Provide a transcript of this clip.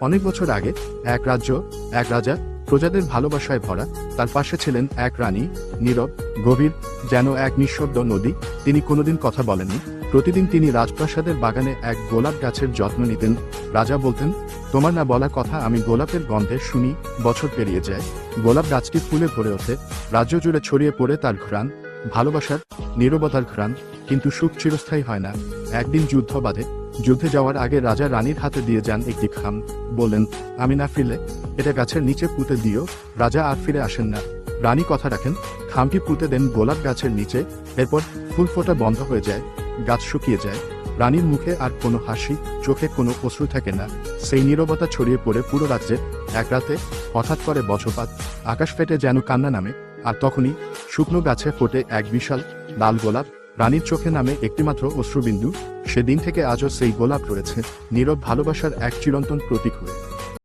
অনেক বছর আগে এক রাজ্য, এক রাজা, প্রজাদের ভালোবাসায় ভরা। তার পাশে ছিলেন এক রানী, নীরব, গভীর, যেন এক নিঃশব্দ নদী। তিনি কোনোদিন কথা বলেননি। প্রতিদিন তিনি রাজপ্রাসাদের বাগানে এক গোলাপ গাছের যত্ন নিতেন। রাজা বলতেন, তোমার না বলা কথা আমি গোলাপের গন্ধে শুনি। বছর পেরিয়ে যায়, গোলাপ গাছটি ফুলে ভরে ওঠে, রাজ্য জুড়ে ছড়িয়ে পড়ে তার ঘ্রাণ, ভালোবাসার, নীরবতার ঘ্রাণ। কিন্তু সুখ চিরস্থায়ী হয় না। একদিন যুদ্ধ বাধে। যুদ্ধে যাওয়ার আগে রাজা রানীর হাতে দিয়ে যান একটি খাম। বললেন, আমি না ফিরলে এটা গাছের নিচে পুঁতে দিও। রাজা আর ফিরে আসেন না। রানী কথা রাখেন, খামটি পুঁতে দেন গোলাপ গাছের নিচে। এরপর ফুল ফোটা বন্ধ হয়ে যায়, গাছ শুকিয়ে যায়। রানীর মুখে আর কোনো হাসি, চোখে কোনো অশ্রু থাকে না। সেই নীরবতা ছড়িয়ে পড়ে পুরো রাজ্যে। এক রাতে হঠাৎ করে বজ্রপাত, আকাশ ফেটে যেন কান্না নামে। আর তখনই শুকনো গাছে ফোটে এক বিশাল লাল গোলাপ। রানীর চোখে নামে একটিমাত্র অশ্রুবিন্দু। সেদিন থেকে আজও সেই গোলাপ রয়েছে, নীরব ভালোবাসার এক চিরন্তন প্রতীক হয়ে।